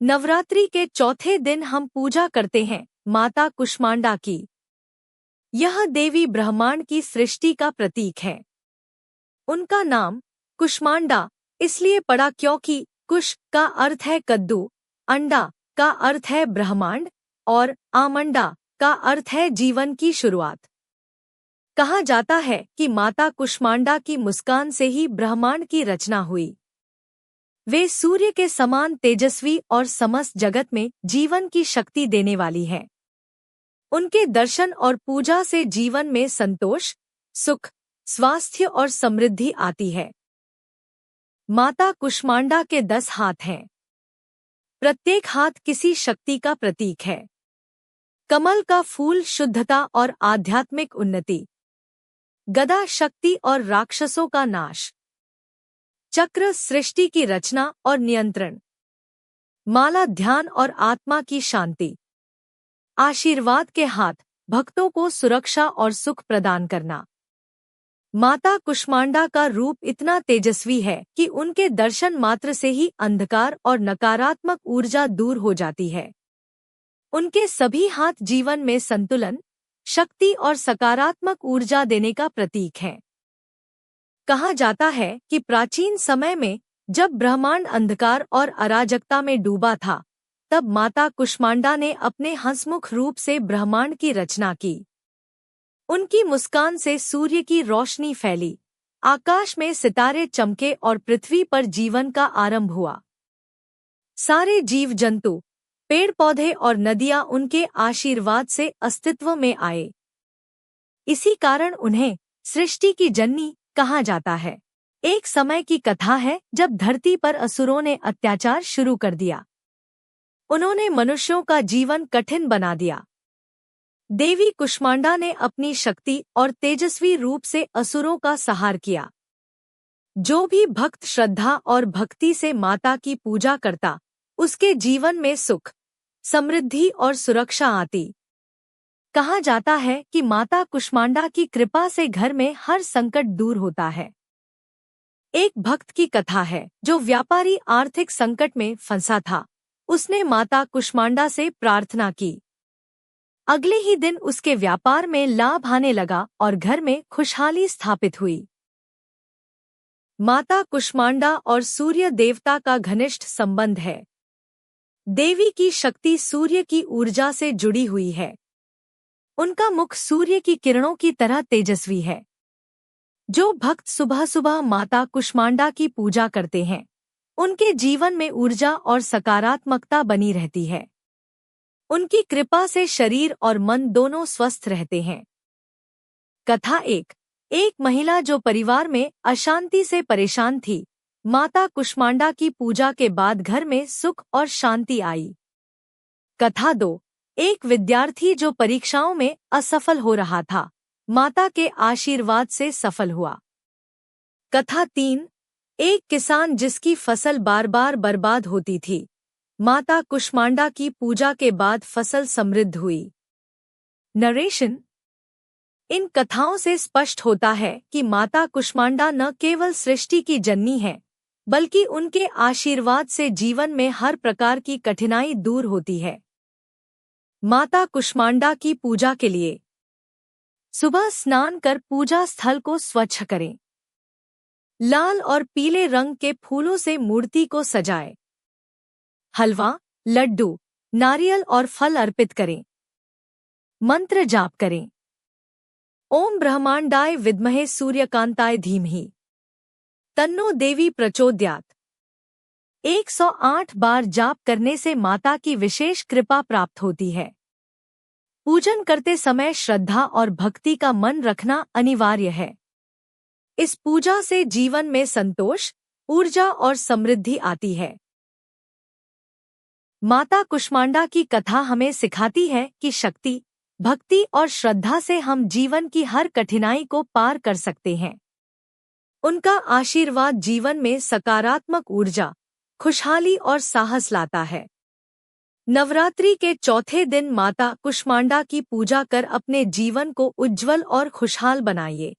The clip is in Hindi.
नवरात्रि के चौथे दिन हम पूजा करते हैं माता कुष्मांडा की। यह देवी ब्रह्मांड की सृष्टि का प्रतीक है। उनका नाम कुष्मांडा इसलिए पड़ा क्योंकि कुश का अर्थ है कद्दू, अंडा का अर्थ है ब्रह्मांड और आमंडा का अर्थ है जीवन की शुरुआत। कहा जाता है कि माता कुष्मांडा की मुस्कान से ही ब्रह्मांड की रचना हुई। वे सूर्य के समान तेजस्वी और समस्त जगत में जीवन की शक्ति देने वाली हैं। उनके दर्शन और पूजा से जीवन में संतोष, सुख, स्वास्थ्य और समृद्धि आती है। माता कुष्मांडा के 10 हाथ हैं। प्रत्येक हाथ किसी शक्ति का प्रतीक है। कमल का फूल शुद्धता और आध्यात्मिक उन्नति, गदा शक्ति और राक्षसों का नाश, चक्र सृष्टि की रचना और नियंत्रण, माला ध्यान और आत्मा की शांति, आशीर्वाद के हाथ भक्तों को सुरक्षा और सुख प्रदान करना। माता कुष्मांडा का रूप इतना तेजस्वी है कि उनके दर्शन मात्र से ही अंधकार और नकारात्मक ऊर्जा दूर हो जाती है। उनके सभी हाथ जीवन में संतुलन, शक्ति और सकारात्मक ऊर्जा देने का प्रतीक है। कहा जाता है कि प्राचीन समय में जब ब्रह्मांड अंधकार और अराजकता में डूबा था, तब माता कुष्मांडा ने अपने हंसमुख रूप से ब्रह्मांड की रचना की। उनकी मुस्कान से सूर्य की रोशनी फैली, आकाश में सितारे चमके और पृथ्वी पर जीवन का आरंभ हुआ। सारे जीव जंतु, पेड़ पौधे और नदियां उनके आशीर्वाद से अस्तित्व में आए। इसी कारण उन्हें सृष्टि की जननी कहा जाता है। एक समय की कथा है जब धरती पर असुरों ने अत्याचार शुरू कर दिया। उन्होंने मनुष्यों का जीवन कठिन बना दिया। देवी कुष्मांडा ने अपनी शक्ति और तेजस्वी रूप से असुरों का संहार किया। जो भी भक्त श्रद्धा और भक्ति से माता की पूजा करता, उसके जीवन में सुख, समृद्धि और सुरक्षा आती। कहा जाता है कि माता कुष्मांडा की कृपा से घर में हर संकट दूर होता है। एक भक्त की कथा है जो व्यापारी आर्थिक संकट में फंसा था। उसने माता कुष्मांडा से प्रार्थना की। अगले ही दिन उसके व्यापार में लाभ आने लगा और घर में खुशहाली स्थापित हुई। माता कुष्मांडा और सूर्य देवता का घनिष्ठ संबंध है। देवी की शक्ति सूर्य की ऊर्जा से जुड़ी हुई है। उनका मुख सूर्य की किरणों की तरह तेजस्वी है। जो भक्त सुबह सुबह माता कुष्मांडा की पूजा करते हैं, उनके जीवन में ऊर्जा और सकारात्मकता बनी रहती है। उनकी कृपा से शरीर और मन दोनों स्वस्थ रहते हैं। कथा एक महिला जो परिवार में अशांति से परेशान थी, माता कुष्मांडा की पूजा के बाद घर में सुख और शांति आई। कथा 2 एक विद्यार्थी जो परीक्षाओं में असफल हो रहा था, माता के आशीर्वाद से सफल हुआ। कथा 3 एक किसान जिसकी फसल बार बार बर्बाद होती थी, माता कुष्मांडा की पूजा के बाद फसल समृद्ध हुई। नरेशन। इन कथाओं से स्पष्ट होता है कि माता कुष्मांडा न केवल सृष्टि की जननी है, बल्कि उनके आशीर्वाद से जीवन में हर प्रकार की कठिनाई दूर होती है। माता कुष्मांडा की पूजा के लिए सुबह स्नान कर पूजा स्थल को स्वच्छ करें। लाल और पीले रंग के फूलों से मूर्ति को सजाएं। हलवा, लड्डू, नारियल और फल अर्पित करें। मंत्र जाप करें। ओम ब्रह्मांडाय विद्महे सूर्यकांताय धीमहि तन्नो देवी प्रचोदयात्। 108 बार जाप करने से माता की विशेष कृपा प्राप्त होती है। पूजन करते समय श्रद्धा और भक्ति का मन रखना अनिवार्य है। इस पूजा से जीवन में संतोष, ऊर्जा और समृद्धि आती है। माता कुष्मांडा की कथा हमें सिखाती है कि शक्ति, भक्ति और श्रद्धा से हम जीवन की हर कठिनाई को पार कर सकते हैं। उनका आशीर्वाद जीवन में सकारात्मक ऊर्जा, खुशहाली और साहस लाता है। नवरात्रि के चौथे दिन माता कुष्मांडा की पूजा कर अपने जीवन को उज्जवल और खुशहाल बनाइए।